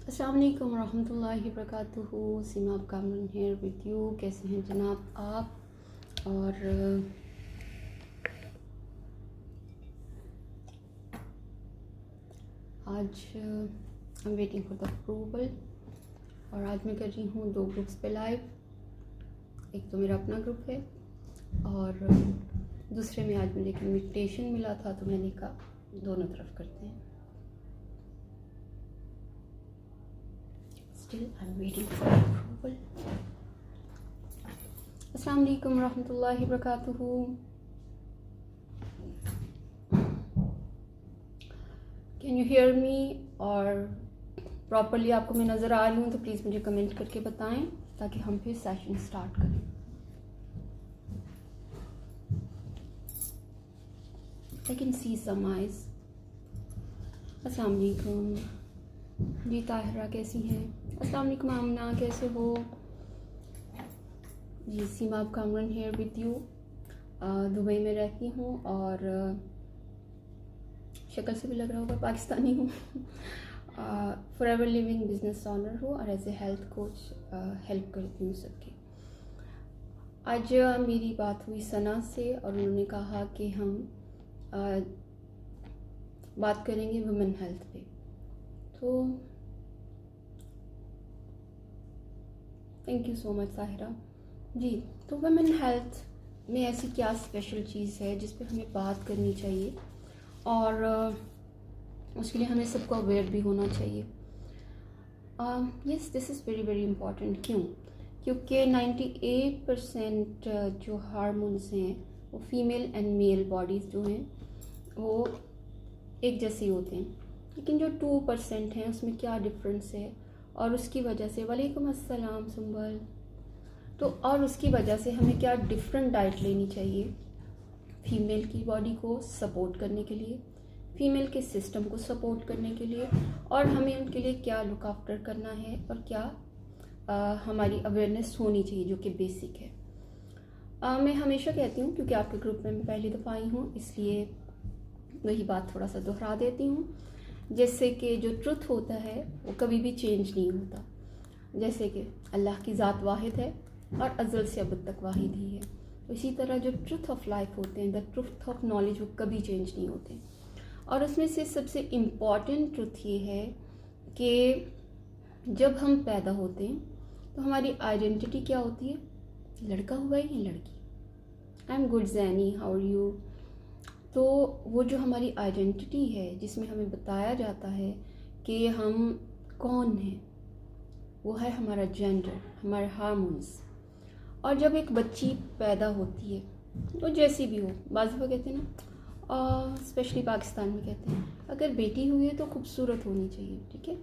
अस्सलाम वालेकुम रहमतुल्लाहि वबरकातुहू। सीमा कामरून हेयर विद यू। कैसे हैं जनाब आप? और आज I am waiting for the approval. और आज मैं कर रही हूँ 2 ग्रुप्स पे लाइव। एक तो मेरा अपना ग्रुप है और दूसरे में आज मुझे एक इन्विटेशन मिला था, तो मैंने कहा दोनों तरफ करते हैं। Still I'm waiting for approval. अस्सलाम वालेकुम रहमतुल्लाहि वबरकातुहू। Can you hear me? और प्रॉपरली आपको मैं नज़र आ रही हूँ तो प्लीज़ मुझे कमेंट करके बताएं ताकि हम फिर सेशन स्टार्ट करें। I can see some eyes. अस्सलाम वालेकुम जी। ताहिरा कैसी हैं? अस्सलाम वालेकुम आमना, कैसे हो जी? सीमा कामरून हेयर विद यू। दुबई में रहती हूँ और शक्ल से भी लग रहा होगा पाकिस्तानी हूँ। फॉरएवर लिविंग बिजनेस ओनर हूँ और as a health coach help करती हूँ सबकी। आज मेरी बात हुई सना से और उन्होंने कहा कि हम बात करेंगे वुमेन हेल्थ पे। तो thank you so much Tahira ji. तो वुमेन हेल्थ में ऐसी क्या स्पेशल चीज़ है जिस पे हमें बात करनी चाहिए और उसके लिए हमें सबको अवेयर भी होना चाहिए। Yes, this is very very important. क्यों? क्योंकि 98% जो हार्मोन्स हैं वो फीमेल एंड मेल बॉडीज़ जो हैं वो एक जैसे होते हैं, लेकिन जो 2% हैं उसमें क्या डिफरेंस है और उसकी वजह से वालेकुम अस्सलाम सुंबल। तो और उसकी वजह से हमें क्या डिफरेंट डाइट लेनी चाहिए फीमेल की बॉडी को सपोर्ट करने के लिए, फीमेल के सिस्टम को सपोर्ट करने के लिए, और हमें उनके लिए क्या लुक आफ्टर करना है और क्या हमारी अवेयरनेस होनी चाहिए जो कि बेसिक है। मैं हमेशा कहती हूँ, क्योंकि आपके ग्रुप में मैं पहली दफ़ा आई हूँ इसलिए वही बात थोड़ा सा दोहरा देती हूँ। जैसे कि जो ट्रुथ होता है वो कभी भी चेंज नहीं होता। जैसे कि अल्लाह की ज़ात वाहिद है और अज़ल से अब तक वाहिद ही है। तो इसी तरह जो ट्रुथ ऑफ लाइफ होते हैं, द ट्रुथ ऑफ नॉलेज, वो कभी चेंज नहीं होते। और उसमें से सबसे इम्पॉर्टेंट ट्रुथ ये है कि जब हम पैदा होते हैं तो हमारी आइडेंटिटी क्या होती है? लड़का हुआ है या लड़की? I am good Jenny, how are you? तो वो जो हमारी आइडेंटिटी है जिसमें हमें बताया जाता है कि हम कौन हैं, वो है हमारा जेंडर, हमारे हार्मोन्स। और जब एक बच्ची पैदा होती है तो जैसी भी हो, बाज़ दफ़ा कहते हैं ना, स्पेशली पाकिस्तान में कहते हैं अगर बेटी हुई है तो खूबसूरत होनी चाहिए, ठीक है।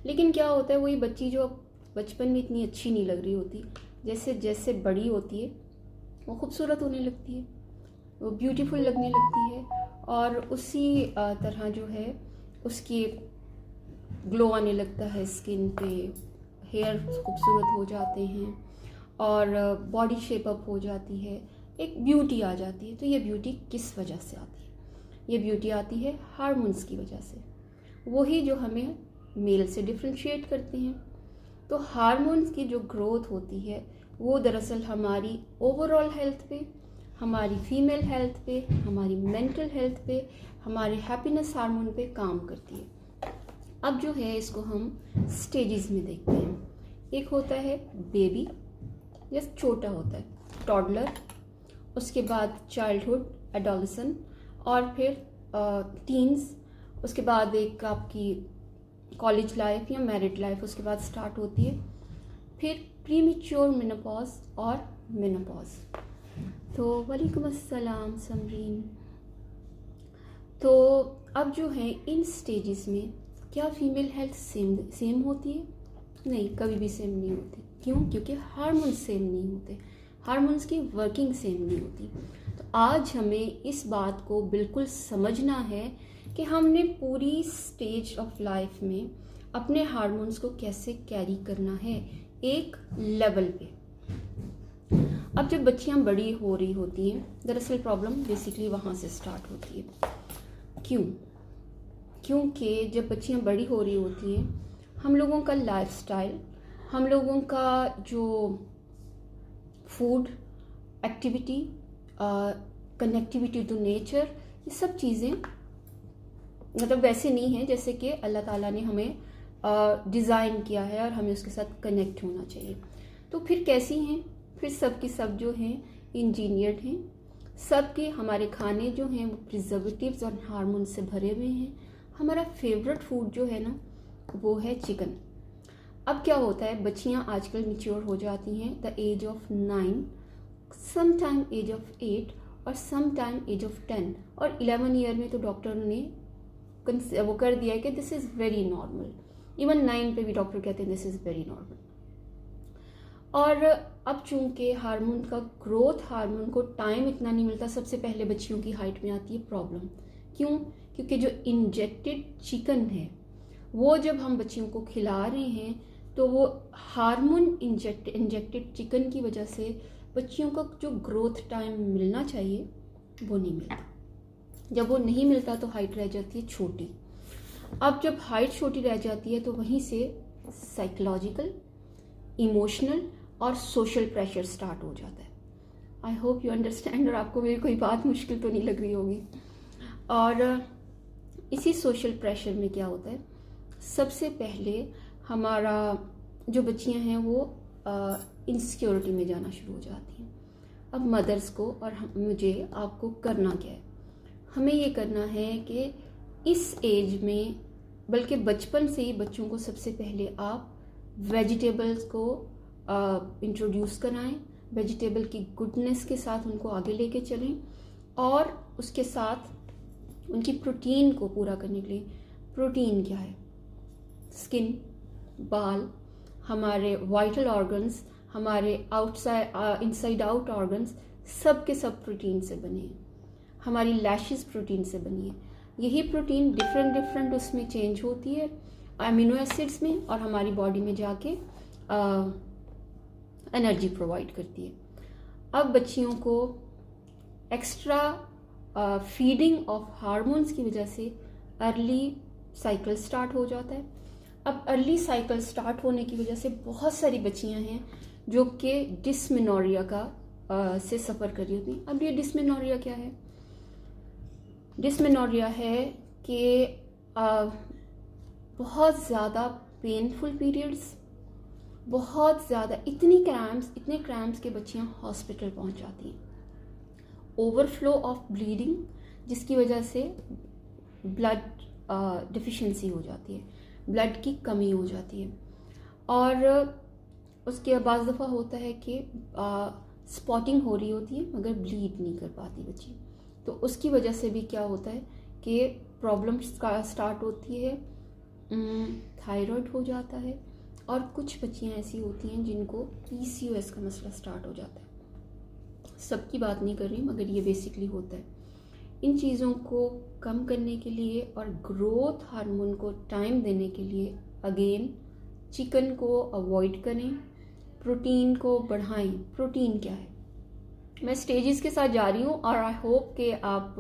लेकिन क्या होता है, वही बच्ची जो बचपन में इतनी अच्छी नहीं लग रही होती, जैसे जैसे बड़ी होती है वो खूबसूरत होने लगती है, वो ब्यूटीफुल लगने लगती है और उसी तरह जो है उसकी ग्लो आने लगता है स्किन पे, हेयर खूबसूरत हो जाते हैं और बॉडी शेप अप हो जाती है, एक ब्यूटी आ जाती है। तो ये ब्यूटी किस वजह से आती है? ये ब्यूटी आती है हार्मोन्स की वजह से, वही जो हमें मेल से डिफ्रेंशिएट करते हैं। तो हार्मोन्स की जो ग्रोथ होती है वो दरअसल हमारी ओवरऑल हेल्थ पे, हमारी फीमेल हेल्थ पे, हमारी मेंटल हेल्थ पे, हमारे हैप्पीनेस हार्मोन पे काम करती है। अब जो है इसको हम स्टेजेस में देखते हैं। एक होता है बेबी, जैसे छोटा होता है, टॉडलर, उसके बाद चाइल्डहुड, एडोलेसेंट, और फिर टीन्स, उसके बाद एक आपकी कॉलेज लाइफ या मैरिड लाइफ उसके बाद स्टार्ट होती है, फिर प्रीमेच्योर मेनोपॉज और मेनोपॉज। तो वालेकुम अस्सलाम समरीन। तो अब जो है इन स्टेजेस में क्या फीमेल हेल्थ सेम होती है? नहीं, कभी भी सेम नहीं होती। क्यों? क्योंकि हार्मोन्स सेम नहीं होते, हार्मोन्स की वर्किंग सेम नहीं होती। तो आज हमें इस बात को बिल्कुल समझना है कि हमने पूरी स्टेज ऑफ लाइफ में अपने हार्मोन्स को कैसे कैरी करना है एक लेवल पे। अब जब बच्चियां बड़ी हो रही होती हैं, दरअसल प्रॉब्लम बेसिकली वहाँ से स्टार्ट होती है। क्यों? क्योंकि जब बच्चियां बड़ी हो रही होती हैं हम लोगों का लाइफस्टाइल, हम लोगों का जो food, activity, connectivity to nature, ये सब चीज़ें मतलब वैसे नहीं है जैसे कि अल्लाह ताला ने हमें डिज़ाइन किया है और हमें उसके साथ कनेक्ट होना चाहिए। तो फिर कैसी हैं? फिर सब की सब जो हैं इंजीनियर्ड हैं, सब के हमारे खाने जो हैं वो प्रिजर्वेटिव्स और हार्मोन से भरे हुए हैं। हमारा फेवरेट फूड जो है ना वो है चिकन। अब क्या होता है, बच्चियां आजकल मैच्योर हो जाती हैं the age of 9, some time age of 8 और सम टाइम एज ऑफ 10 और 11 ईयर में तो डॉक्टर ने वो कर दिया है कि this is very normal. Even 9 पे भी डॉक्टर कहते हैं दिस इज़ वेरी नॉर्मल। और अब चूंकि हार्मोन का ग्रोथ हार्मोन को टाइम इतना नहीं मिलता, सबसे पहले बच्चियों की हाइट में आती है प्रॉब्लम। क्यों? क्योंकि जो इंजेक्टेड चिकन है वो जब हम बच्चियों को खिला रहे हैं तो वो हार्मोन इंजेक्टेड चिकन की वजह से बच्चियों को जो ग्रोथ टाइम मिलना चाहिए वो नहीं मिलता। जब वो नहीं मिलता तो हाइट रह जाती है छोटी। अब जब हाइट छोटी रह जाती है तो वहीं से साइकोलॉजिकल, इमोशनल और सोशल प्रेशर स्टार्ट हो जाता है। आई होप यू अंडरस्टैंड और आपको मेरी कोई बात मुश्किल तो नहीं लग रही होगी। और इसी सोशल प्रेशर में क्या होता है, सबसे पहले हमारा जो बच्चियां हैं वो इनसिक्योरिटी में जाना शुरू हो जाती हैं। अब मदर्स को और मुझे आपको करना क्या है, हमें ये करना है कि इस एज में, बल्कि बचपन से ही बच्चों को सबसे पहले आप वेजिटेबल्स को इंट्रोड्यूस कराएं, वेजिटेबल की गुडनेस के साथ उनको आगे लेके चलें और उसके साथ उनकी प्रोटीन को पूरा करने के लिए। प्रोटीन क्या है? स्किन, बाल, हमारे वाइटल ऑर्गन्स, हमारे आउटसाइड इनसाइड आउट ऑर्गन्स, सब के सब प्रोटीन से बने हैं। हमारी लैशेस प्रोटीन से बनी है। यही प्रोटीन डिफरेंट उसमें चेंज होती है अमीनो एसिड्स में और हमारी बॉडी में जाके एनर्जी प्रोवाइड करती है। अब बच्चियों को एक्स्ट्रा फीडिंग ऑफ हार्मोन्स की वजह से अर्ली साइकिल स्टार्ट हो जाता है। अब अर्ली साइकिल स्टार्ट होने की वजह से बहुत सारी बच्चियां हैं जो कि डिस्मेनोरिया का से सफ़र कर रही होती हैं। अब ये डिस्मेनोरिया क्या है? डिस्मेनोरिया है कि बहुत ज़्यादा पेनफुल पीरियड्स, बहुत ज़्यादा इतने क्रैम्प्स के बच्चियां हॉस्पिटल पहुंच जाती हैं। ओवरफ्लो ऑफ ब्लीडिंग, जिसकी वजह से ब्लड डिफिशिएंसी हो जाती है, ब्लड की कमी हो जाती है। और उसके बाद दफ़ा होता है कि स्पॉटिंग हो रही होती है मगर ब्लीड नहीं कर पाती बच्ची। तो उसकी वजह से भी क्या होता है कि प्रॉब्लम स्टार्ट होती है, थायराइड हो जाता है और कुछ बच्चियां ऐसी होती हैं जिनको PCOS का मसला स्टार्ट हो जाता है। सबकी बात नहीं कर रही मगर ये बेसिकली होता है। इन चीज़ों को कम करने के लिए और ग्रोथ हार्मोन को टाइम देने के लिए अगेन चिकन को अवॉइड करें, प्रोटीन को बढ़ाएं। प्रोटीन क्या है? मैं स्टेजेस के साथ जा रही हूँ और आई होप कि आप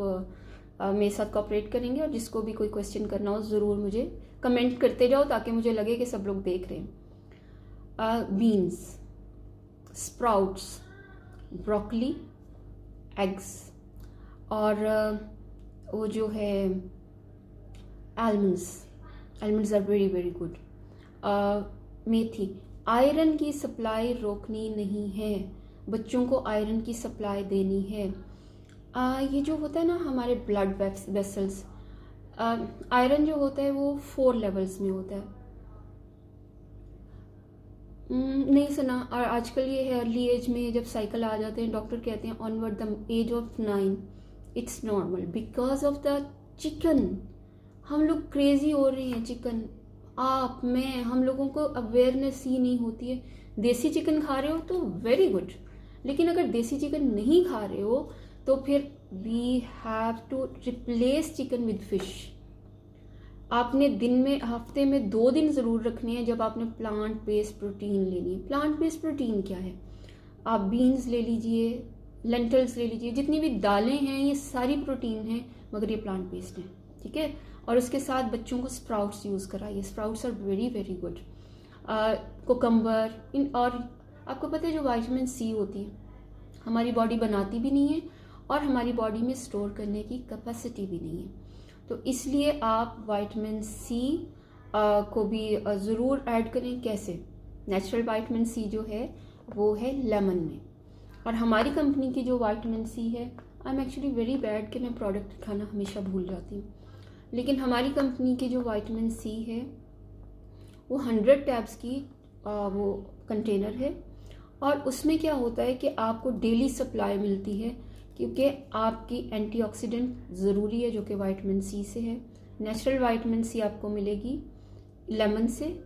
मेरे साथ कोऑपरेट करेंगे और जिसको भी कोई क्वेश्चन करना हो ज़रूर मुझे कमेंट करते जाओ ताकि मुझे लगे कि सब लोग देख रहे हैं। बीन्स, स्प्राउट्स, ब्रोकली, एग्स और वो जो है almonds are very very good. मेथी। आयरन की सप्लाई रोकनी नहीं है, बच्चों को आयरन की सप्लाई देनी है। ये जो होता है ना हमारे ब्लड वेसल्स, आयरन जो होता है वो 4 लेवल्स में होता है। नहीं सुना? और आजकल ये है अर्ली एज में जब साइकिल आ जाते हैं डॉक्टर कहते हैं onward the age of 9 it's normal because of the chicken. हम लोग क्रेजी हो रहे हैं चिकन, आप, मैं, हम लोगों को अवेयरनेस ही नहीं होती है। देसी चिकन खा रहे हो तो वेरी गुड, लेकिन अगर देसी चिकन नहीं खा रहे हो तो फिर we have to replace chicken with fish. आपने दिन में, हफ्ते में 2 दिन ज़रूर रखने हैं जब आपने प्लांट बेस्ड प्रोटीन लेनी है। प्लांट बेस्ड प्रोटीन क्या है? आप बीन्स ले लीजिए, लेंटल्स ले लीजिए, जितनी भी दालें हैं ये सारी प्रोटीन हैं मगर ये प्लांट बेस्ड हैं। ठीक है। और उसके साथ बच्चों को स्प्राउट्स यूज़ कराइए, sprouts are very very good. Cucumber in, और आपको पता है जो विटामिन सी होती है हमारी बॉडी बनाती भी नहीं है और हमारी बॉडी में स्टोर करने की कैपेसिटी भी नहीं है, तो इसलिए आप विटामिन सी को भी ज़रूर ऐड करें। कैसे? नेचुरल विटामिन सी जो है वो है लेमन में, और हमारी कंपनी की जो विटामिन सी है, I am actually very bad कि मैं प्रोडक्ट दिखाना हमेशा भूल जाती हूँ, लेकिन हमारी कंपनी की जो विटामिन सी है वो 100 टैब्स की वो कंटेनर है, और उसमें क्या होता है कि आपको डेली सप्लाई मिलती है, क्योंकि आपकी एंटीऑक्सीडेंट ज़रूरी है जो कि विटामिन सी से है। नेचुरल विटामिन सी आपको मिलेगी लेमन से,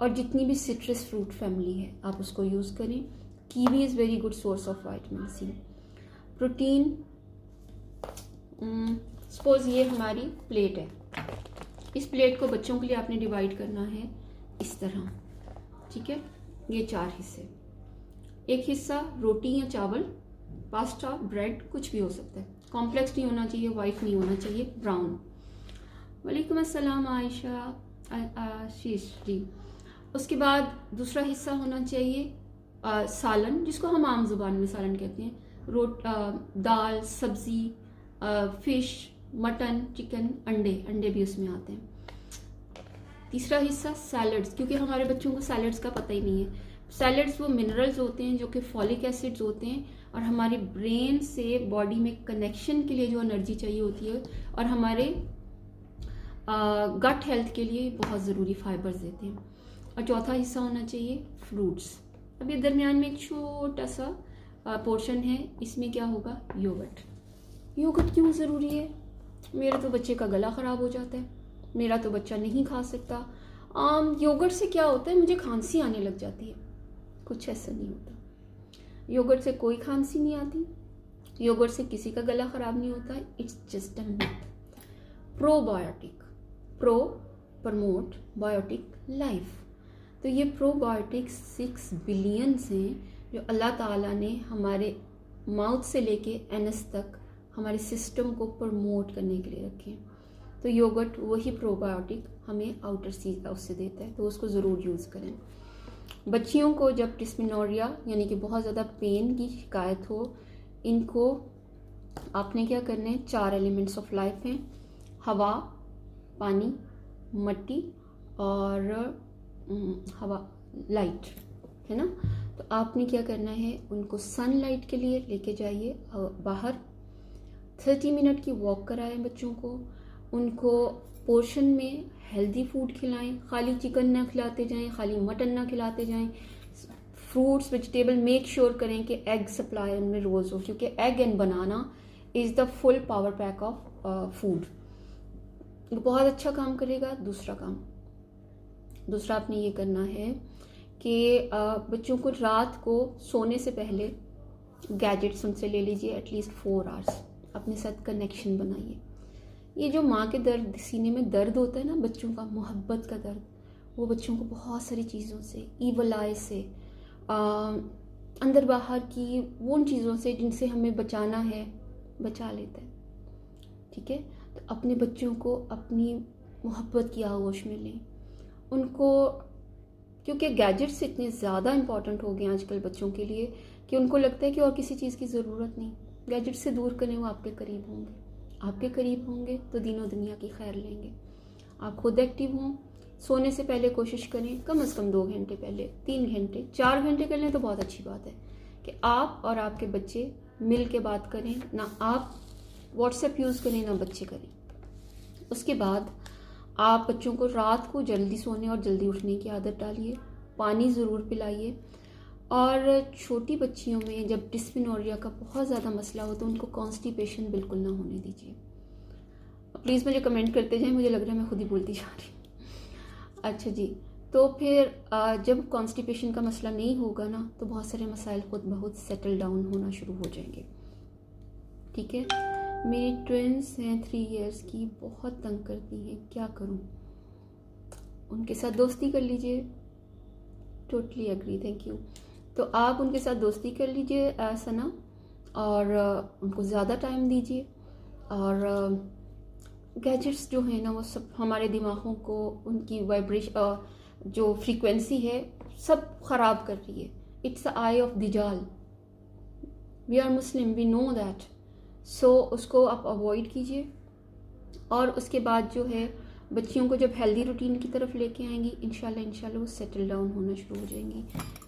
और जितनी भी सिट्रस फ्रूट फैमिली है आप उसको यूज़ करें। Kiwi is very good source of vitamin C. Protein, suppose ये हमारी प्लेट है, इस प्लेट को बच्चों के लिए आपने डिवाइड करना है इस तरह, ठीक है। ये 4 हिस्से, एक हिस्सा रोटी या चावल, पास्ता, ब्रेड, कुछ भी हो सकता है, कॉम्प्लेक्स नहीं होना चाहिए, वाइट नहीं होना चाहिए, ब्राउन। वालेकुम अस्सलाम आयशा, आशीष जी। उसके बाद दूसरा हिस्सा होना चाहिए सालन, जिसको हम आम जुबान में सालन कहते हैं, दाल, सब्जी, फिश, मटन, चिकन, अंडे भी उसमें आते हैं। तीसरा हिस्सा सैलड्स, क्योंकि हमारे बच्चों को सैलड्स का पता ही नहीं है। सैलड्स वो मिनरल्स होते हैं जो कि फॉलिक एसिड्स होते हैं, और हमारे ब्रेन से बॉडी में कनेक्शन के लिए जो एनर्जी चाहिए होती है, और हमारे गट हेल्थ के लिए बहुत ज़रूरी फाइबर्स देते हैं। और चौथा हिस्सा होना चाहिए फ्रूट्स। अभी दरमियान में एक छोटा सा पोर्शन है, इसमें क्या होगा, योगर्ट क्यों ज़रूरी है? मेरे तो बच्चे का गला ख़राब हो जाता है, मेरा तो बच्चा नहीं खा सकता। योगर्ट से क्या होता है, मुझे खांसी आने लग जाती है। कुछ ऐसा नहीं होता, योगर्ट से कोई खांसी नहीं आती, योगर्ट से किसी का गला ख़राब नहीं होता है। It's just a myth. Probiotic, pro promote, biotic life. तो ये प्रोबायोटिक्स 6 बिलियंस हैं जो अल्लाह ताला ने हमारे माउथ से लेके एनस तक हमारे सिस्टम को प्रमोट करने के लिए रखे। तो योगर्ट वही प्रोबायोटिक हमें आउटर सीज उससे देता है, तो उसको ज़रूर यूज़ करें। बच्चियों को जब डिस्मेनोरिया यानी कि बहुत ज़्यादा पेन की शिकायत हो, इनको आपने क्या करना है, 4 एलिमेंट्स ऑफ लाइफ हैं, हवा, पानी, मिट्टी और हवा, लाइट, है ना। तो आपने क्या करना है, उनको सनलाइट के लिए लेके जाइए बाहर, 30 मिनट की वॉक कराएं बच्चों को, उनको पोर्शन में हेल्दी फूड खिलाएं, खाली चिकन ना खिलाते जाएं, खाली मटन ना खिलाते जाएं, फ्रूट्स वेजिटेबल मेक श्योर करें कि एग सप्लाई उनमें रोज़ हो, क्योंकि egg and banana is the full power pack of food. बहुत अच्छा काम करेगा। दूसरा आपने ये करना है कि बच्चों को रात को सोने से पहले गैजेट्स उनसे ले लीजिए एटलीस्ट 4 आवर्स, अपने साथ कनेक्शन बनाइए। ये जो माँ के दर्द, सीने में दर्द होता है ना बच्चों का, मोहब्बत का दर्द, वो बच्चों को बहुत सारी चीज़ों से, ईवल आई से, अंदर बाहर की उन चीज़ों से जिनसे हमें बचाना है, बचा लेता है, ठीक है। तो अपने बच्चों को अपनी मोहब्बत की आगोश में लें उनको, क्योंकि गैजेट्स इतने ज़्यादा इम्पॉर्टेंट हो गए हैं आजकल बच्चों के लिए कि उनको लगता है कि और किसी चीज़ की ज़रूरत नहीं। गैजेट से दूर करें, वो आपके करीब होंगे, आपके करीब होंगे तो दीनों दुनिया की खैर लेंगे। आप खुद एक्टिव हों, सोने से पहले कोशिश करें कम से कम 2 घंटे पहले, 3 घंटे, 4 घंटे कर लें तो बहुत अच्छी बात है कि आप और आपके बच्चे मिल के बात करें, ना आप व्हाट्सएप यूज़ करें ना बच्चे करें। उसके बाद आप बच्चों को रात को जल्दी सोने और जल्दी उठने की आदत डालिए, पानी ज़रूर पिलाइए। और छोटी बच्चियों में जब डिस्मेनोरिया का बहुत ज़्यादा मसला हो तो उनको कॉन्स्टिपेशन बिल्कुल ना होने दीजिए। प्लीज़ मुझे कमेंट करते जाएं, मुझे लग रहा है मैं खुद ही बोलती जा रही हूँ। अच्छा जी, तो फिर जब कॉन्स्टिपेशन का मसला नहीं होगा ना तो बहुत सारे मसाइल खुद बहुत सेटल डाउन होना शुरू हो जाएंगे, ठीक है। मेरी ट्विंस हैं 3 इयर्स की, बहुत तंग करती हैं, क्या करूं? उनके साथ दोस्ती कर लीजिए। Totally agree, thank you. तो आप उनके साथ दोस्ती कर लीजिए सना, और उनको ज़्यादा टाइम दीजिए, और गैजेट्स जो है ना वो सब हमारे दिमागों को, उनकी वाइब्रेशन जो फ्रीक्वेंसी है सब ख़राब कर रही है. इट्स द आई ऑफ दिजाल. We are Muslim, we know that. So उसको आप अवॉइड कीजिए. और उसके बाद जो है बच्चियों को जब हेल्दी रूटीन की तरफ लेके आएंगी इंशाल्लाह वो सेटल डाउन होना शुरू हो जाएंगी.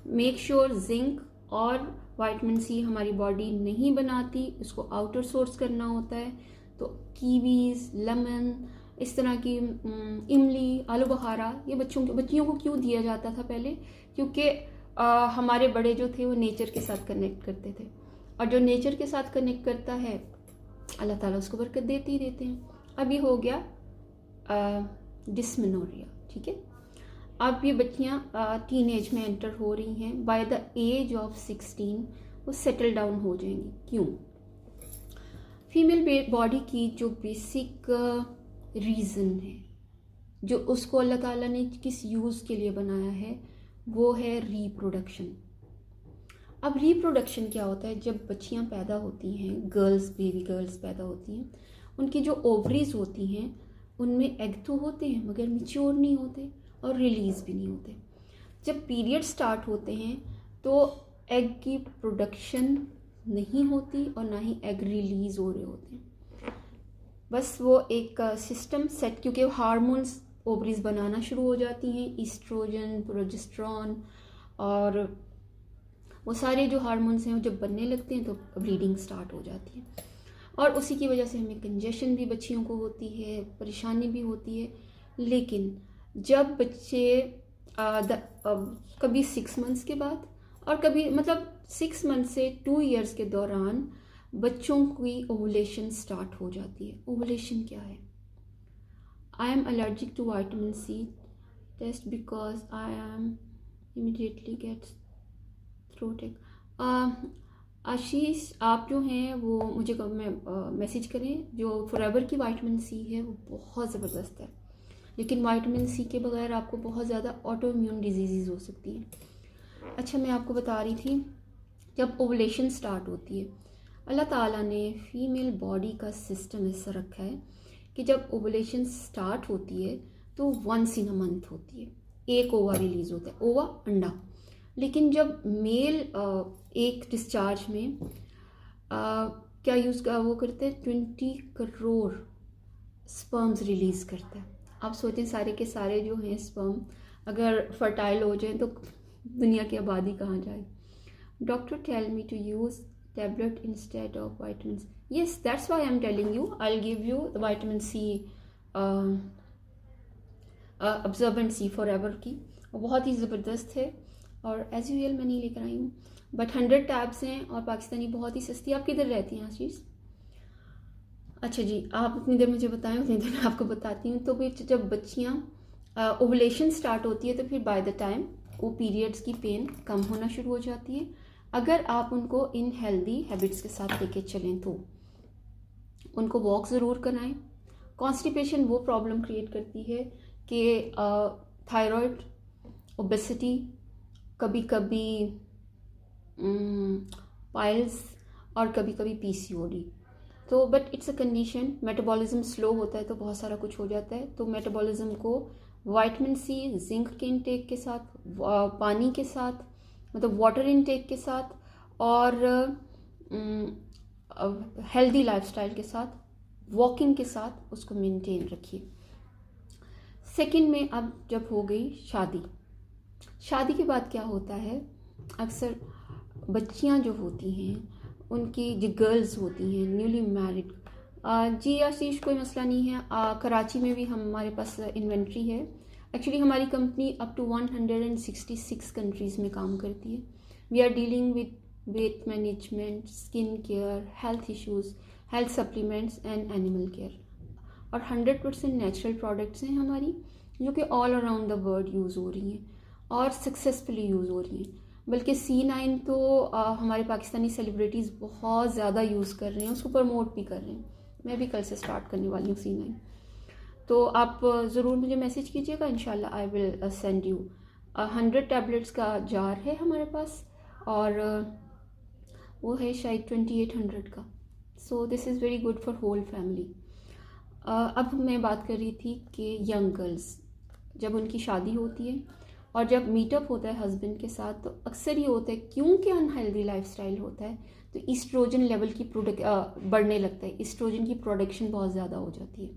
मेक श्योर जिंक और विटामिन सी हमारी बॉडी नहीं बनाती, उसको आउटर सोर्स करना होता है. तो कीवीज, लेमन, इस तरह की इमली, आलू बुखारा, ये बच्चियों को क्यों दिया जाता था पहले? क्योंकि हमारे बड़े जो थे वो नेचर के साथ कनेक्ट करते थे, और जो नेचर के साथ कनेक्ट करता है अल्लाह ताला उसको बरकत देते ही देते हैं. अब ये हो गया डिस्मेनोरिया. ठीक है, अब ये बच्चियाँ टीन एज में एंटर हो रही हैं. बाय द एज ऑफ 16 वो सेटल डाउन हो जाएंगी. क्यों? फीमेल बॉडी की जो बेसिक रीज़न है, जो उसको अल्लाह ताला ने किस यूज़ के लिए बनाया है, वो है रिप्रोडक्शन. अब रिप्रोडक्शन क्या होता है? जब बच्चियाँ पैदा होती हैं, बेबी गर्ल्स पैदा होती हैं, उनकी जो ओवरीज होती हैं उनमें एग तो होते हैं मगर मैच्योर नहीं होते और रिलीज़ भी नहीं होते. जब पीरियड स्टार्ट होते हैं तो एग की प्रोडक्शन नहीं होती और ना ही एग रिलीज़ हो रहे होते हैं. बस वो एक सिस्टम सेट, क्योंकि हार्मोन्स ओवरीज बनाना शुरू हो जाती हैं, ईस्ट्रोजन, प्रोजेस्टेरॉन, और वो सारे जो हार्मोन्स हैं वो जब बनने लगते हैं तो ब्लीडिंग स्टार्ट हो जाती है. और उसी की वजह से हमें कंजेशन भी बच्चियों को होती है, परेशानी भी होती है. लेकिन जब बच्चे कभी 6 मंथ्स के बाद और कभी 6 मंथ से 2 इयर्स के दौरान बच्चों की ओवुलेशन स्टार्ट हो जाती है. ओवुलेशन क्या है? I am allergic to vitamin C taste because I am immediately gets throat ache. Ashish, आप जो हैं वो मुझे मैसेज करें. जो फॉरएवर की विटामिन सी है वो बहुत ज़बरदस्त है, लेकिन विटामिन सी के बगैर आपको बहुत ज़्यादा ऑटो इम्यून डिजीज़ हो सकती हैं. अच्छा, मैं आपको बता रही थी, जब ओवुलेशन स्टार्ट होती है, अल्लाह ताला ने फीमेल बॉडी का सिस्टम ऐसा रखा है कि जब ओवुलेशन स्टार्ट होती है तो वंस इन अ मंथ होती है, एक ओवा रिलीज़ होता है, ओवा अंडा. लेकिन जब मेल एक डिस्चार्ज में क्या वो करते हैं, 20 करोड़ स्पर्म्स रिलीज़ करता है. आप सोचते हैं सारे के सारे जो हैं स्पर्म अगर फर्टाइल हो जाएं तो दुनिया की आबादी कहाँ जाए. Doctor tell me to use tablet instead of vitamin. Yes, that's why I am telling you. I will give you the vitamin C absorbent C forever की, बहुत ही ज़बरदस्त है. और एज यूजुअल मैं नहीं लेकर आई हूँ, बट 100 टैब्स हैं और पाकिस्तानी बहुत ही सस्ती. आप किधर रहती हैं आशीष? अच्छा जी, आप उतनी देर मुझे बताएं, उतनी देर मैं आपको बताती हूँ. तो फिर जब बच्चियाँ ओवुलेशन स्टार्ट होती है तो फिर बाय द टाइम वो पीरियड्स की पेन कम होना शुरू हो जाती है, अगर आप उनको इन हेल्दी हैबिट्स के साथ लेके चलें. तो उनको वॉक ज़रूर कराएं. कॉन्स्टिपेशन वो प्रॉब्लम क्रिएट करती है कि थायराइड, ओबेसिटी, कभी कभी पाइल्स और कभी कभी पीसीओडी. तो but it's a condition. Metabolism slow होता है तो बहुत सारा कुछ हो जाता है. तो मेटाबॉलिज्म को विटामिन सी, जिंक के इनटेक के साथ, पानी के साथ, वाटर इनटेक के साथ, और हेल्दी लाइफस्टाइल के साथ, वॉकिंग के साथ उसको मेंटेन रखिए. सेकंड में अब जब हो गई शादी के बाद क्या होता है, अक्सर बच्चियां जो होती हैं, उनकी जो गर्ल्स होती हैं न्यूली मैरिड, जी आशीष कोई मसला नहीं है. कराची में भी हमारे पास इन्वेंट्री है. एक्चुअली हमारी कंपनी अप टू 166 कंट्रीज़ में काम करती है. We are dealing with weight management, skin care, health issues, health supplements and animal care. और 100% नेचुरल प्रोडक्ट्स हैं हमारी, जो कि all around the world use हो रही हैं और सक्सेसफुली यूज़ हो रही हैं. बल्कि C9 तो हमारे पाकिस्तानी सेलिब्रिटीज़ बहुत ज़्यादा यूज़ कर रहे हैं, उसको प्रमोट भी कर रहे हैं. मैं भी कल से स्टार्ट करने वाली हूँ C9. तो आप ज़रूर मुझे मैसेज कीजिएगा, इंशाल्लाह I will send you. 100 tablets का जार है हमारे पास, और वो है शायद 2800 का. So this is very good for whole family. अब मैं बात कर रही थी कि यंग गर्ल्स जब उनकी शादी होती है और जब मीटअप होता है हस्बैंड के साथ, तो अक्सर ये होता है क्योंकि अनहेल्दी लाइफस्टाइल होता है तो ईस्ट्रोजन लेवल की बढ़ने लगता है, ईस्ट्रोजन की प्रोडक्शन बहुत ज़्यादा हो जाती है।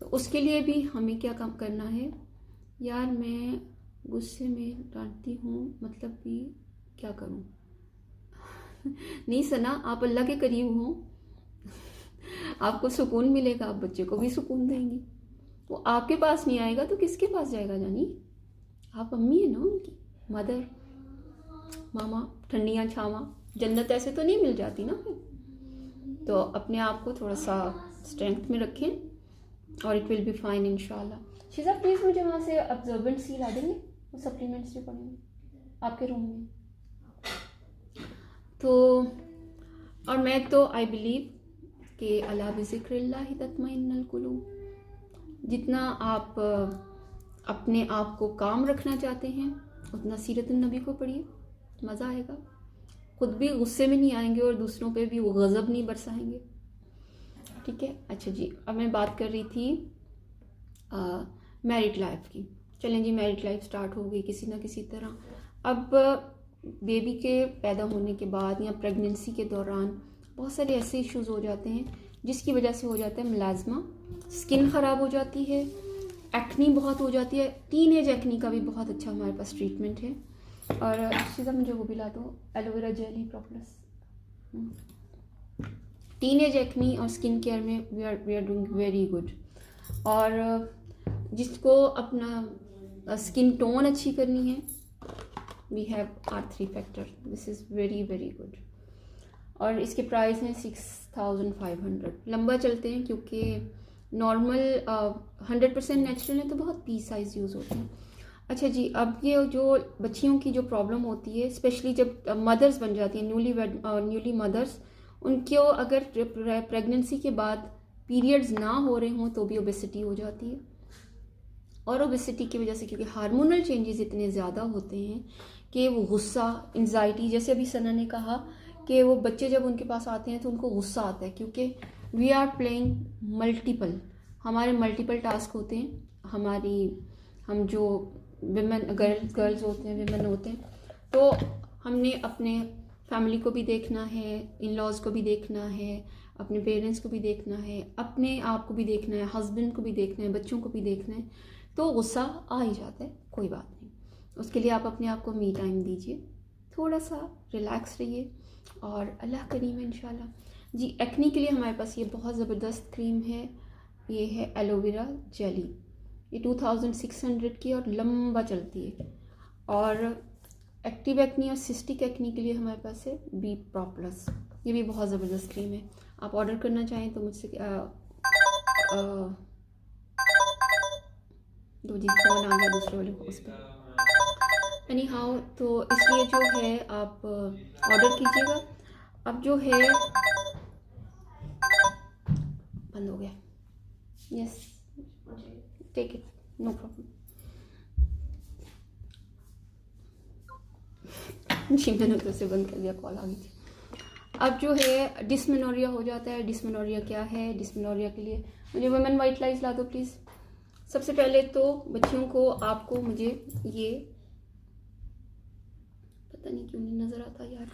तो उसके लिए भी हमें क्या काम करना है यार, मैं गुस्से में डांटती हूँ, मतलब कि क्या करूँ नहीं सना, आप अल्लाह के करीब हो, आपको सुकून मिलेगा, आप बच्चे को भी सुकून देंगी। वो आपके पास नहीं आएगा तो किसके पास जाएगा जानी? आप अम्मी है ना उनकी, मदर, मामा, ठंडियाँ छावा, जन्नत ऐसे तो नहीं मिल जाती ना फिर। तो अपने आप को थोड़ा सा स्ट्रेंथ में रखें और इट विल बी फाइन इंशाल्लाह। शीज़ा प्लीज़ मुझे वहाँ से अब्जॉर्बेंट सी ला देंगे, वो सप्लीमेंट्स जो पड़े हैं आपके रूम में। तो और मैं तो आई बिलीव कि अला बिज़िक्रिल्लाहि तत्मइन्नुल कुलूब। जितना आप अपने आप को काम रखना चाहते हैं उतना सीरत नबी को पढ़िए, मज़ा आएगा। खुद भी गुस्से में नहीं आएंगे और दूसरों पे भी वो गज़ब नहीं बरसाएंगे, ठीक है। अच्छा जी, अब मैं बात कर रही थी मैरिड लाइफ की। चलें जी, मैरिड लाइफ स्टार्ट हो गई किसी ना किसी तरह। अब बेबी के पैदा होने के बाद या प्रेगनेंसी के दौरान बहुत सारे ऐसे इश्यूज हो जाते हैं जिसकी वजह से हो जाता है मिलाज़मा, स्किन ख़राब हो जाती है, एक्नी बहुत हो जाती है। टीन एज एक्नी का भी बहुत अच्छा हमारे पास ट्रीटमेंट है। और शीज़ा मुझे वो भी ला दो, aloe vera jelly ProPlus. Teenage acne और स्किन केयर में we are doing very good. और जिसको अपना स्किन टोन अच्छी करनी है, we have R3 factor, this is very very good. और इसके प्राइस हैं 6500। लंबा चलते हैं क्योंकि नॉर्मल 100% नेचुरल है तो बहुत पीस साइज़ यूज़ होते हैं। अच्छा जी, अब ये जो बच्चियों की जो प्रॉब्लम होती है, स्पेशली जब मदर्स बन जाती हैं, न्यूली मदर्स, उनको अगर प्रेगनेंसी के बाद पीरियड्स ना हो रहे हों तो भी ओबेसिटी हो जाती है। और ओबेसिटी की वजह से क्योंकि हार्मोनल चेंजेस इतने ज़्यादा होते हैं कि वो गुस्सा, एंजाइटी, जैसे अभी सना ने कहा कि वो बच्चे जब उनके पास आते हैं तो उनको गुस्सा आता है क्योंकि वी आर प्लेइंग मल्टीपल, हमारे मल्टीपल टास्क होते हैं। हम जो गर्ल्स होते हैं, विमेन होते हैं, तो हमने अपने फैमिली को भी देखना है, इन लॉज को भी देखना है, अपने पेरेंट्स को भी देखना है, अपने आप को भी देखना है, हस्बैंड को भी देखना है, बच्चों को भी देखना है, तो गुस्सा आ ही जाता है। कोई बात नहीं, उसके लिए आप अपने आप को मी टाइम दीजिए, थोड़ा सा रिलैक्स रहिए और अल्लाह करीम है इंशाल्लाह जी। एक्नी के लिए हमारे पास ये बहुत ज़बरदस्त क्रीम है, ये है एलोवेरा जेली, ये 2600 की और लंबा चलती है। और एक्टिव एक्नी और सिस्टिक एक्नी के लिए हमारे पास है बी प्रोप्लस, ये भी बहुत ज़बरदस्त क्रीम है। आप ऑर्डर करना चाहें तो मुझसे दो जी, फ़ोन आ गया दूसरे वाले को उस पर। एनी हाउ, तो इसलिए जो है आप ऑर्डर कीजिएगा। अब जो है बंद हो गया, yes take it, no problem जी, मैंने तो उसे बंद कर दिया, कॉल आ गई थी। अब जो है डिस्मेनोरिया हो जाता है। डिस्मेनोरिया क्या है? डिस्मेनोरिया के लिए मुझे वुमेन वाइट लाइज ला दो प्लीज़। सबसे पहले तो बच्चियों को, आपको, मुझे ये पता नहीं क्यों नहीं नज़र आता यार,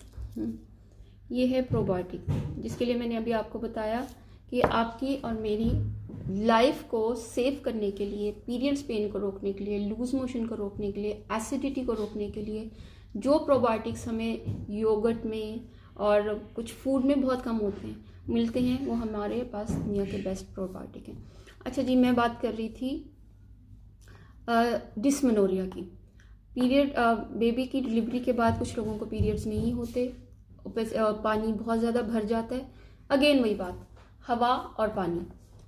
ये है प्रोबायोटिक, जिसके लिए मैंने अभी आपको बताया कि आपकी और मेरी लाइफ को सेव करने के लिए, पीरियड्स पेन को रोकने के लिए, लूज मोशन को रोकने के लिए, एसिडिटी को रोकने के लिए जो प्रोबायोटिक्स हमें योगर्ट में और कुछ फूड में बहुत कम होते हैं, मिलते हैं, वो हमारे पास दुनिया के बेस्ट प्रोबायोटिक हैं। अच्छा जी, मैं बात कर रही थी डिस्मेनोरिया की। पीरियड, बेबी की डिलीवरी के बाद कुछ लोगों को पीरियड्स नहीं होते, पानी बहुत ज़्यादा भर जाता है। अगेन वही बात, हवा और पानी,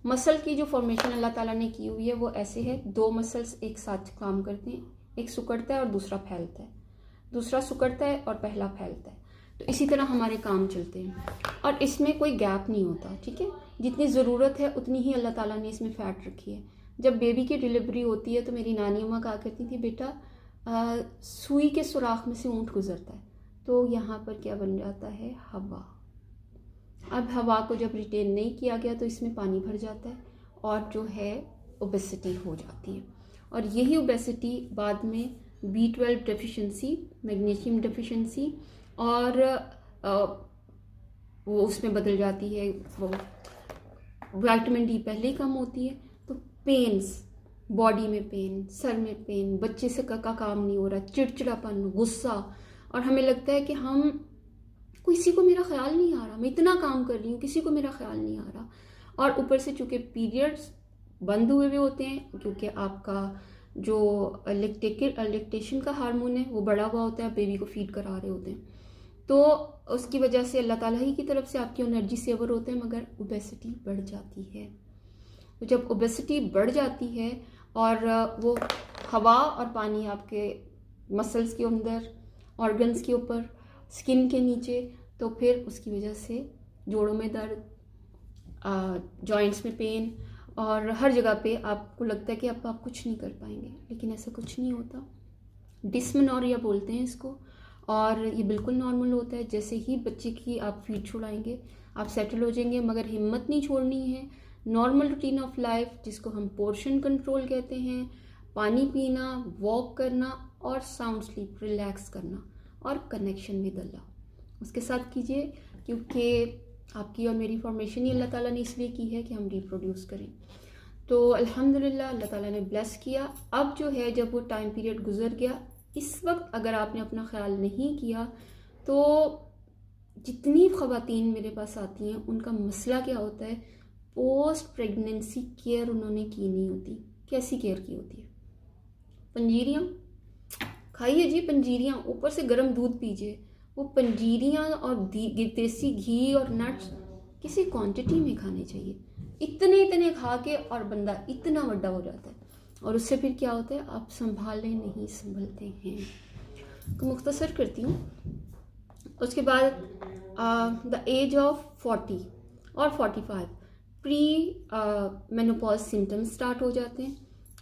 मसल की जो फॉर्मेशन अल्लाह ताला ने की हुई है वो ऐसे है, दो मसल्स एक साथ काम करते हैं, एक सिकुड़ता है और दूसरा फैलता है, दूसरा सिकुड़ता है और पहला फैलता है। तो इसी तरह हमारे काम चलते हैं और इसमें कोई गैप नहीं होता, ठीक है। जितनी ज़रूरत है उतनी ही अल्लाह ताला ने इसमें फ़ैट रखी है। जब बेबी की डिलीवरी होती है तो मेरी नानी अम्मा कहा करती थी, बेटा सुई के सुराख में से ऊँट गुजरता है, तो यहाँ पर क्या बन जाता है? हवा। अब हवा को जब रिटेन नहीं किया गया तो इसमें पानी भर जाता है और जो है ओबेसिटी हो जाती है। और यही ओबेसिटी बाद में B12 डेफिशिएंसी, मैग्नीशियम डेफिशिएंसी और वो उसमें बदल जाती है, वो विटामिन डी पहले ही कम होती है। तो पेन्स, बॉडी में पेन, सर में पेन, बच्चे से का काम नहीं हो रहा, चिड़चिड़ापन, गुस्सा, और हमें लगता है कि हम किसी को मेरा ख्याल नहीं आ रहा, मैं इतना काम कर रही हूँ किसी को मेरा ख्याल नहीं आ रहा। और ऊपर से चूँकि पीरियड्स बंद हुए हुए होते हैं, क्योंकि आपका जो लैक्टेशन का हार्मोन है वो बढ़ा हुआ होता है, बेबी को फीड करा रहे होते हैं, तो उसकी वजह से अल्लाह ताला ही की तरफ से आपकी एनर्जी सेवर होते हैं, मगर ओबेसिटी बढ़ जाती है। तो जब ओबेसिटी बढ़ जाती है और वो हवा और पानी आपके मसल्स के अंदर, ऑर्गन्स के ऊपर, स्किन के नीचे, तो फिर उसकी वजह से जोड़ों में दर्द, जॉइंट्स में पेन, और हर जगह पे आपको लगता है कि अब आप कुछ नहीं कर पाएंगे, लेकिन ऐसा कुछ नहीं होता। डिस्मेनोरिया बोलते हैं इसको, और ये बिल्कुल नॉर्मल होता है। जैसे ही बच्चे की आप फीड छुड़ाएंगे आप सेटल हो जाएंगे, मगर हिम्मत नहीं छोड़नी है। नॉर्मल रूटीन ऑफ लाइफ, जिसको हम पोर्शन कंट्रोल कहते हैं, पानी पीना, वॉक करना और साउंड स्लीप, रिलैक्स करना और कनेक्शन विद अल्लाह, उसके साथ कीजिए, क्योंकि आपकी और मेरी फॉर्मेशन ही अल्लाह ताला ने इसलिए की है कि हम रिप्रोड्यूस करें। तो अल्हम्दुलिल्लाह अल्लाह ताला ने ब्लेस किया। अब जो है जब वो टाइम पीरियड गुजर गया, इस वक्त अगर आपने अपना ख्याल नहीं किया तो जितनी ख़वातीन मेरे पास आती हैं उनका मसला क्या होता है, पोस्ट प्रेगनेंसी केयर उन्होंने की नहीं होती। कैसी केयर की होती है? पंजीरियाँ खाइए जी, पंजीरियाँ, ऊपर से गर्म दूध पीजिए। वो पंजीरियाँ और देसी घी और नट्स किसी क्वांटिटी में खाने चाहिए। इतने इतने खा के और बंदा इतना बड़ा हो जाता है, और उससे फिर क्या होता है, आप संभाले नहीं संभलते हैं। तो मुख्तसर करती हूँ। उसके बाद द एज ऑफ 40 और 45 प्री मेनोपॉज सिम्टम्स स्टार्ट हो जाते हैं।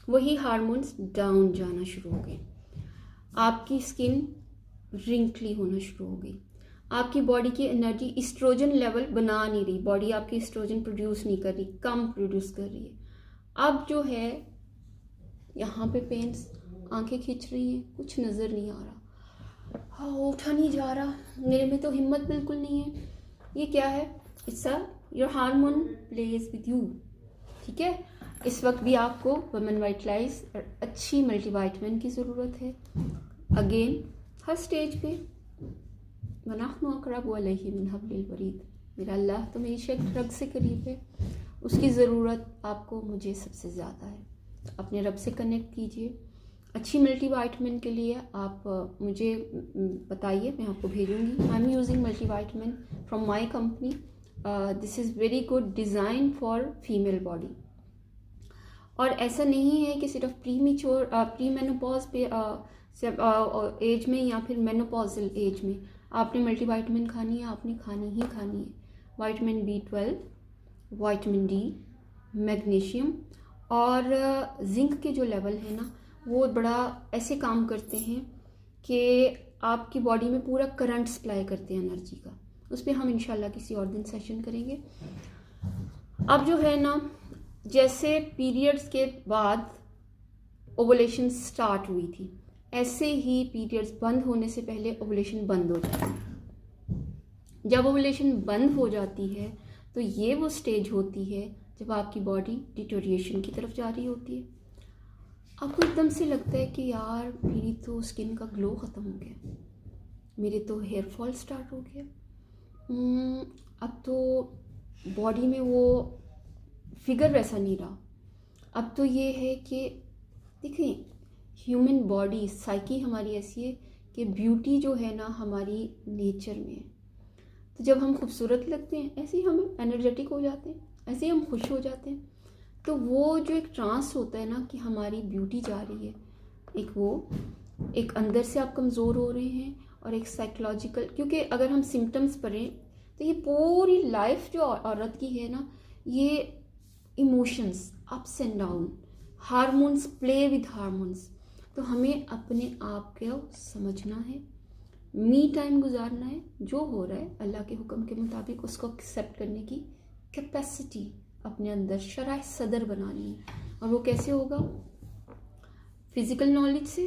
वही हार्मोन्स डाउन जाना शुरू हो गए, आपकी स्किन रिंकली होना शुरू हो गई, आपकी बॉडी की एनर्जी इस्ट्रोजन लेवल बना नहीं रही, बॉडी आपकी इस्ट्रोजन प्रोड्यूस नहीं कर रही, कम प्रोड्यूस कर रही है। अब जो है यहाँ पे पेन्स, आंखें खींच रही हैं, कुछ नज़र नहीं आ रहा, हाँ उठा नहीं जा रहा, मेरे में तो हिम्मत बिल्कुल नहीं है। ये क्या है? It's your hormone plays with you, ठीक है। इस वक्त भी आपको वुमेन वाइटलाइज और अच्छी मल्टीवाइटमिन की ज़रूरत है। अगेन हर स्टेज पे वनहनु अक़रबु अलैहि मिन हब्लिल वरीद, मेरा अल्लाह तो मेरी रग से करीब है, उसकी ज़रूरत आपको मुझे सबसे ज़्यादा है। तो अपने रब से कनेक्ट कीजिए। अच्छी मल्टीवाइटमिन के लिए आप मुझे बताइए, मैं आपको भेजूँगी। I am using multivitamin from my company. This is very good design for female body. और ऐसा नहीं है कि सिर्फ प्री मेनोपॉज पे एज में या फिर मेनोपॉजल एज में आपने मल्टीवाइटमिन खानी है, आपने खानी ही खानी है। Vitamin B12, vitamin D, magnesium और जिंक के जो लेवल है ना, वो बड़ा ऐसे काम करते हैं कि आपकी बॉडी में पूरा करंट सप्लाई करते हैं एनर्जी का। उस पर हम इंशाल्लाह किसी और दिन सेशन करेंगे। अब जो है ना, जैसे पीरियड्स के बाद ओवुलेशन स्टार्ट हुई थी, ऐसे ही पीरियड्स बंद होने से पहले ओवुलेशन बंद हो जाती है। जब ओवुलेशन बंद हो जाती है तो ये वो स्टेज होती है जब आपकी बॉडी डिटोरिएशन की तरफ जा रही होती है। आपको एकदम से लगता है कि यार मेरी तो स्किन का ग्लो ख़त्म हो गया, मेरे तो हेयर फॉल स्टार्ट हो गया, अब तो बॉडी में वो फिगर वैसा नहीं रहा। अब तो ये है कि देखिए, ह्यूमन बॉडी साइकी हमारी ऐसी है कि ब्यूटी जो है ना हमारी नेचर में है। तो जब हम खूबसूरत लगते हैं, ऐसे ही हम एनर्जेटिक हो जाते हैं, ऐसे ही हम खुश हो जाते हैं। तो वो जो एक ट्रांस होता है ना कि हमारी ब्यूटी जा रही है, एक अंदर से आप कमज़ोर हो रहे हैं, और एक साइकोलॉजिकल, क्योंकि अगर हम सिम्टम्स पढ़ें तो ये पूरी लाइफ जो औरत की है ना, ये emotions ups and down, hormones play with hormones. तो हमें अपने आप को समझना है, मी टाइम गुजारना है, जो हो रहा है अल्लाह के हुक्म के मुताबिक उसको एक्सेप्ट करने की कैपेसिटी अपने अंदर शरह सदर बनानी है। और वो कैसे होगा? फिजिकल नॉलेज से,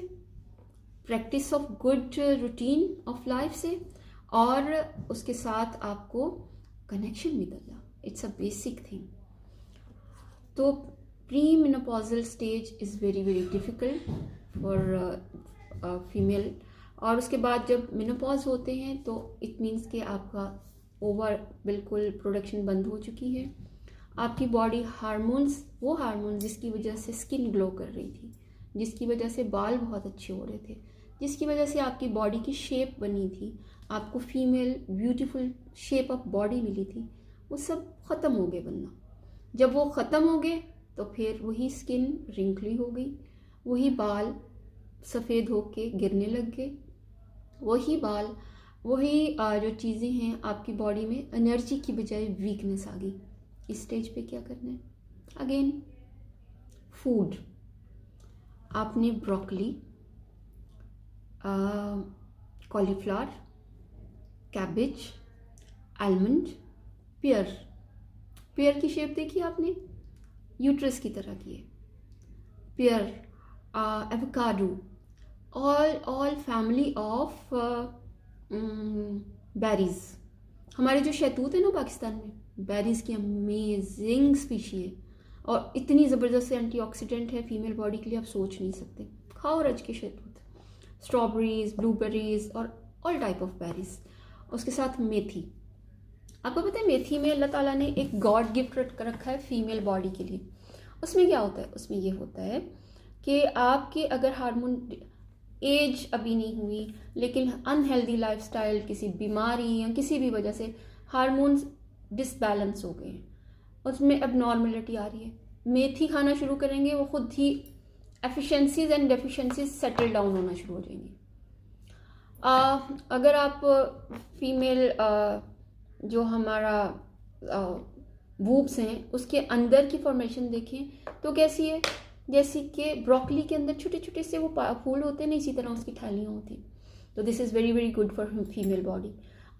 practice of good routine of life से, और उसके साथ आपको कनेक्शन भी करना। It's a basic thing. तो pre menopausal stage is very very difficult for female. और उसके बाद जब मेनोपॉज होते हैं तो इट मीन्स कि आपका ओवर बिल्कुल प्रोडक्शन बंद हो चुकी है। आपकी बॉडी हार्मोन्स, वो हार्मोन्स जिसकी वजह से स्किन ग्लो कर रही थी, जिसकी वजह से बाल बहुत अच्छे हो रहे थे, जिसकी वजह से आपकी बॉडी की शेप बनी थी, आपको female beautiful shape of body मिली थी, वो सब ख़त्म हो गए बनना। जब वो ख़त्म हो गए तो फिर वही स्किन रिंकली हो गई, वही बाल सफ़ेद होके गिरने लग गए, वही बाल, वही जो चीज़ें हैं आपकी बॉडी में, एनर्जी की बजाय वीकनेस आ गई। इस स्टेज पे क्या करना है? अगेन फूड, आपने broccoli, cauliflower, cabbage, almond, pair की शेप देखी आपने, यूट्रस की तरह की है pair, avocado, all family of berries. हमारे जो शहतूत है ना पाकिस्तान में, बेरीज की अमेजिंग स्पीशी है और इतनी ज़बरदस्त एंटीऑक्सीडेंट है फीमेल बॉडी के लिए, आप सोच नहीं सकते। खाओ रज के शहतूत, स्ट्रॉबेरीज, ब्लूबेरीज और ऑल टाइप ऑफ बेरीज। उसके साथ मेथी। आपको पता है मेथी में अल्लाह ताला ने एक गॉड गिफ्ट रखा है फीमेल बॉडी के लिए। उसमें क्या होता है? उसमें ये होता है कि आपके अगर हार्मोन, एज अभी नहीं हुई लेकिन अनहेल्दी लाइफस्टाइल, किसी बीमारी या किसी भी वजह से हार्मोन्स डिसबैलेंस हो गए हैं, उसमें अब नॉर्मलिटी आ रही है, मेथी खाना शुरू करेंगे, वो खुद ही efficiencies and deficiencies settle down होना शुरू हो जाएंगी। अगर आप फीमेल जो हमारा बूब्स हैं उसके अंदर की फॉर्मेशन देखें तो कैसी है? जैसे कि ब्रोकली के अंदर छोटे छोटे से वो फूल होते हैं ना, इसी तरह उसकी थैलियाँ होती हैं। तो this is very very good for female body.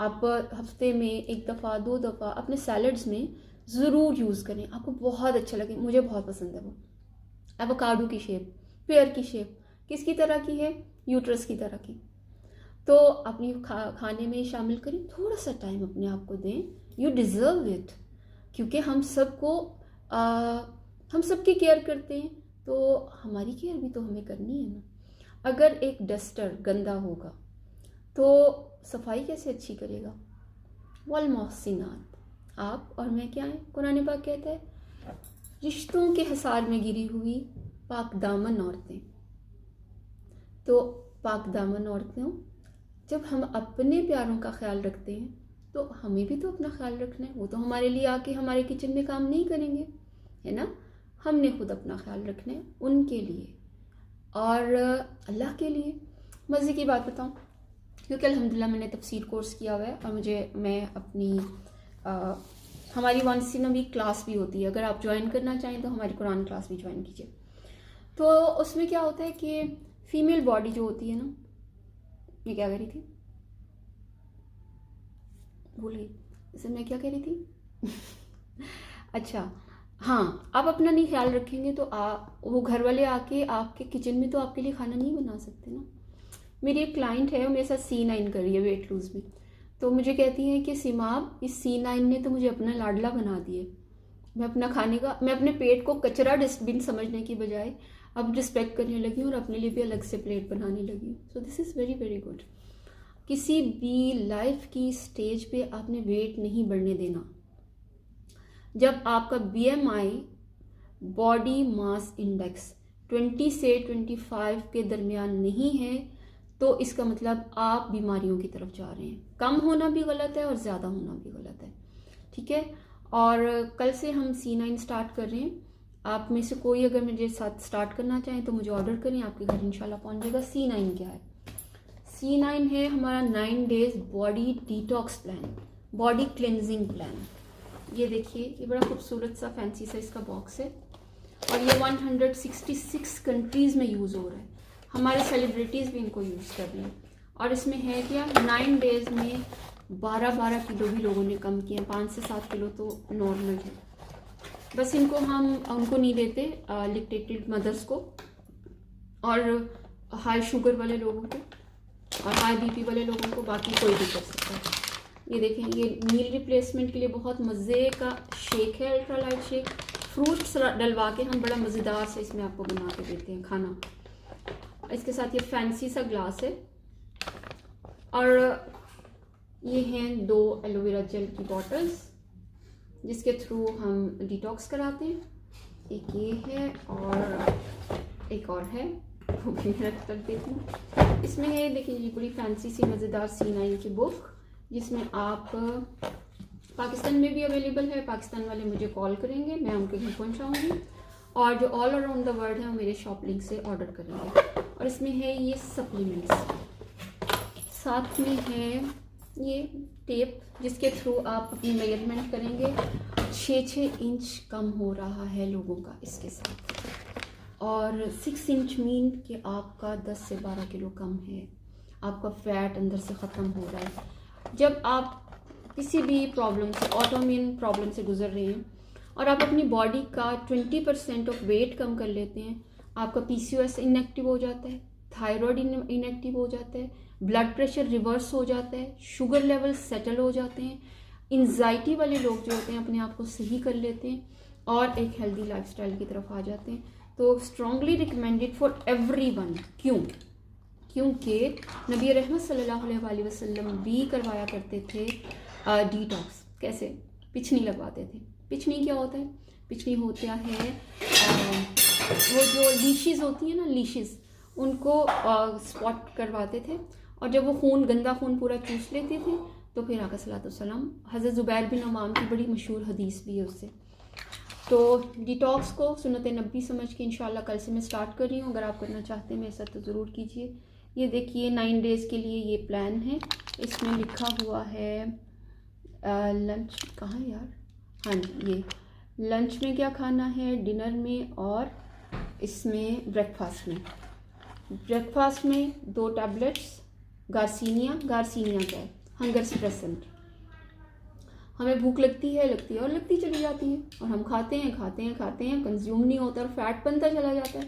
आप हफ्ते में 1 दफ़ा 2 दफ़ा अपने सैलड्स में ज़रूर यूज़ करें, आपको बहुत अच्छा लगे। मुझे बहुत पसंद है वो। एवोकाडो की शेप, पेयर की शेप किसकी तरह की है? यूट्रस की तरह की। तो अपनी खाने में शामिल करें, थोड़ा सा टाइम अपने आप को दें, यू डिज़र्व इट। क्योंकि हम सबकी केयर करते हैं, तो हमारी केयर भी तो हमें करनी है ना। अगर एक डस्टर गंदा होगा तो सफाई कैसे अच्छी करेगा? वल मोहसिनात, आप और मैं क्या है? कुरान पाक कहता है रिश्तों के हिसार में गिरी हुई पाक दामन औरतें। तो पाक दामन औरतों, जब हम अपने प्यारों का ख्याल रखते हैं तो हमें भी तो अपना ख्याल रखना है। वो तो हमारे लिए आके हमारे किचन में काम नहीं करेंगे, है ना। हमने खुद अपना ख्याल रखना है उनके लिए और अल्लाह के लिए। मज़े की बात बताऊं, क्योंकि अल्हम्दुलिल्लाह मैंने तफसीर कोर्स किया हुआ है और मैं अपनी हमारी 1 इन अ वीक क्लास भी होती है। अगर आप ज्वाइन करना चाहें तो हमारी कुरान क्लास भी ज्वाइन कीजिए। तो उसमें क्या होता है कि फीमेल बॉडी जो होती है ना, ये क्या कह रही थी, भूल गई। जैसे मैं क्या कह रही थी अच्छा हाँ, आप अपना नहीं ख्याल रखेंगे तो वो घर वाले आके आपके किचन में तो आपके लिए खाना नहीं बना सकते ना। मेरी एक क्लाइंट है, वो मेरे साथ C9 कर रही है वेट लूज में। तो मुझे कहती है कि सिमाब, इस C9 ने तो मुझे अपना लाडला बना दिया। मैं अपने पेट को कचरा डस्टबिन समझने की बजाय अब रिस्पेक्ट करने लगी हूँ और अपने लिए भी अलग से प्लेट बनाने लगी हूँ। सो this is very very good. किसी भी लाइफ की स्टेज पे आपने वेट नहीं बढ़ने देना। जब आपका BMI, बॉडी मास इंडेक्स 20 से 25 के दरमियान नहीं है तो इसका मतलब आप बीमारियों की तरफ जा रहे हैं। कम होना भी गलत है और ज़्यादा होना भी गलत है, ठीक है। और कल से हम C9 स्टार्ट कर रहे हैं। आप में से कोई अगर मेरे साथ स्टार्ट करना चाहें तो मुझे ऑर्डर करें, आपके घर इंशाल्लाह पहुंच जाएगा। C9 क्या है? C9 है हमारा 9 days body detox plan, body cleansing plan. ये देखिए, ये बड़ा खूबसूरत सा फैंसी सा इसका बॉक्स है और ये 166 कंट्रीज़ में यूज़ हो रहा है। हमारे सेलिब्रिटीज़ भी इनको यूज़ कर रहे हैं। और इसमें है क्या, 9 डेज़ में 12-12 किलो भी लोगों ने कम किए, 5 से 7 किलो तो नॉर्मल है। बस इनको हम उनको नहीं देते लैक्टेटेड मदर्स को, और हाई शुगर वाले लोगों को, और हाई बीपी वाले लोगों को, बाकी कोई भी कर सकता है। ये देखें, ये मील रिप्लेसमेंट के लिए बहुत मज़े का शेक है, अल्ट्रालाइट शेक। फ्रूट्स डलवा के हम बड़ा मज़ेदार से इसमें आपको बना के देते हैं खाना। इसके साथ ये फैंसी सा ग्लास है, और ये हैं 2 एलोवेरा जेल की बॉटल्स जिसके थ्रू हम डिटॉक्स कराते हैं। एक ये है और एक और है, वो भी मैं रख देती हूँ। इसमें है, देखिए, ये बड़ी फैंसी सी मज़ेदार C9 की बुक, जिसमें आप पाकिस्तान में भी अवेलेबल है। पाकिस्तान वाले मुझे कॉल करेंगे, मैं उनके घर पहुँचाऊँगी, और जो ऑल अराउंड द वर्ल्ड है वो मेरे शॉप लिंक से ऑर्डर करेंगे। और इसमें है ये सप्लीमेंट्स, साथ में है ये टेप जिसके थ्रू आप अपनी मेजरमेंट करेंगे। 6 इंच कम हो रहा है लोगों का इसके साथ, और 6 इंच मीन कि आपका 10 से 12 किलो कम है, आपका फैट अंदर से ख़त्म हो रहा है। जब आप किसी भी प्रॉब्लम से, ऑटोइम्यून प्रॉब्लम से गुजर रहे हैं, और आप अपनी बॉडी का 20% ऑफ वेट कम कर लेते हैं, आपका PCOS इनएक्टिव हो जाता है, थायराइड इनएक्टिव हो जाता है, ब्लड प्रेशर रिवर्स हो जाता है, शुगर लेवल सेटल हो जाते हैं, एंजाइटी वाले लोग जो होते हैं अपने आप को सही कर लेते हैं, और एक हेल्दी लाइफस्टाइल की तरफ आ जाते हैं। तो स्ट्रॉन्गली रिकमेंडेड फॉर एवरीवन। क्योंकि नबी रहमत सल्लल्लाहु अलैहि वसल्लम भी करवाया करते थे डिटॉक्स। कैसे? पिछनी लगवाते थे। पिछनी क्या होता है? पिछनी होता है वो जो लीशेस होती है ना, लीशेस, उनको स्पॉट करवाते थे, और जब वो खून, गंदा खून पूरा चूस लेते थे, तो फिर आका सल्लल्लाहु अलैहि वसल्लम, हज़रत ज़ुबैर बिन अवाम की बड़ी मशहूर हदीस भी है उससे। तो डिटॉक्स को सुन्नत नबी समझ के इंशाल्लाह कल से मैं स्टार्ट कर रही हूँ। अगर आप करना चाहते हैं मेरे साथ तो ज़रूर कीजिए। ये देखिए 9 डेज़ के लिए ये प्लान है। इसमें लिखा हुआ है लंच, कहाँ यार, हाँ ये लंच में क्या खाना है, डिनर में, और इसमें ब्रेकफास्ट में। ब्रेकफास्ट में 2 टैबलेट्स गार्सिनिया क्या है, हंगर सप्रेसेंट। हमें भूख लगती है और लगती चली जाती है, और हम खाते हैं, कंज्यूम नहीं होता और फैट बनता चला जाता है।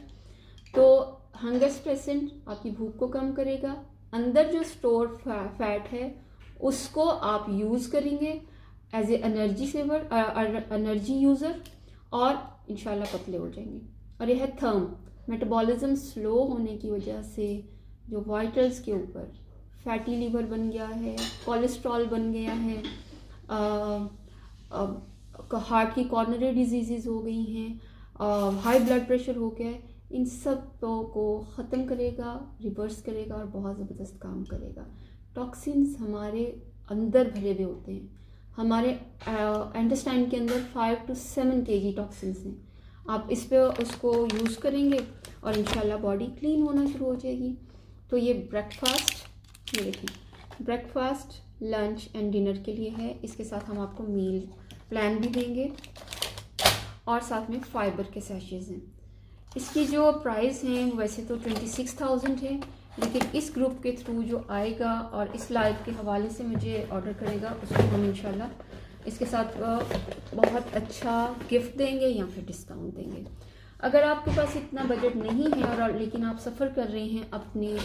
तो हंगर सप्रेसेंट आपकी भूख को कम करेगा, अंदर जो स्टोर फैट है उसको आप यूज़ करेंगे as a energy saver, energy user, और इंशाल्लाह पतले हो जाएंगे। और यह है थर्म, मेटाबॉलिज्म स्लो होने की वजह से जो वाइटल्स के ऊपर फैटी लीवर बन गया है, कोलेस्ट्रॉल बन गया है, हार्ट की कॉर्नरी डिजीज़ हो गई हैं, हाई ब्लड प्रेशर हो गया है, इन सब को ख़त्म करेगा, रिवर्स करेगा, और बहुत ज़बरदस्त काम करेगा। टॉक्सिन्स हमारे अंदर भरे हुए होते हैं, हमारे इंटेस्टाइन के अंदर 5 to 7 kg टॉक्सिन्स हैं। आप इस पे उसको यूज़ करेंगे और इंशाल्लाह बॉडी क्लीन होना शुरू हो जाएगी। तो ये ब्रेकफास्ट, ये देखिए, ब्रेकफास्ट, लंच एंड डिनर के लिए है। इसके साथ हम आपको मील प्लान भी देंगे, और साथ में फाइबर के सैशेज़ हैं। इसकी जो प्राइस हैं वैसे तो 26,000 है, लेकिन इस ग्रुप के थ्रू जो आएगा और इस लाइव के हवाले से मुझे ऑर्डर करेगा, उसको हम इंशाल्लाह इसके साथ बहुत अच्छा गिफ्ट देंगे या फिर डिस्काउंट देंगे। अगर आपके पास इतना बजट नहीं है और लेकिन आप सफ़र कर रहे हैं अपनी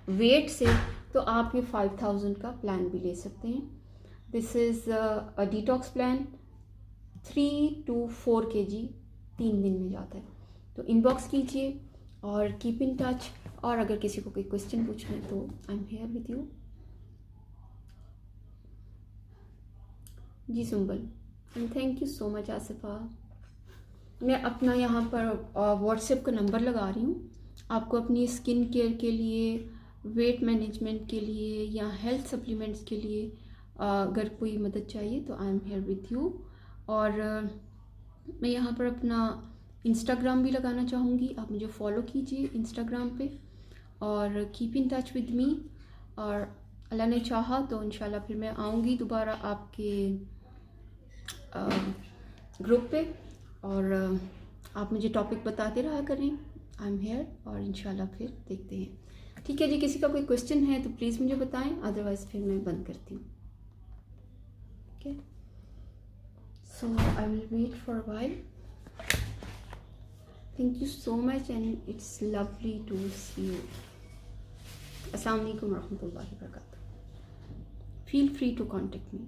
वेट से, तो आप ये 5,000 का प्लान भी ले सकते हैं। This is a detox plan, 3 to 4 kg 3 दिन में जाता है। तो इनबॉक्स कीजिए और कीप इन टच। और अगर किसी को कोई क्वेश्चन पूछना है तो I am here with you. जी Sumbal, and thank you so much Asifa. मैं अपना यहाँ पर व्हाट्सएप का नंबर लगा रही हूँ। आपको अपनी स्किन केयर के लिए, वेट मैनेजमेंट के लिए या हेल्थ सप्लीमेंट्स के लिए अगर कोई मदद चाहिए तो I am here with you. और मैं यहाँ पर अपना इंस्टाग्राम भी लगाना चाहूँगी, आप मुझे फॉलो कीजिए इंस्टाग्राम पे, और keep in touch with me. और अल्लाह ने चाहा तो इंशाल्लाह फिर मैं आऊँगी दोबारा आपके ग्रुप पे, और आप मुझे टॉपिक बताते रहा करें। आई एम हेयर, और इंशाल्लाह फिर देखते हैं। ठीक है जी, किसी का कोई क्वेश्चन है तो प्लीज़ मुझे बताएं, अदरवाइज़ फिर मैं बंद करती हूँ। Okay, so I will wait for a while. Thank you so much and it's lovely to see you. अस्सलाम वालेकुम रहमतुल्लाहि व बरकातहू। Feel free to contact me.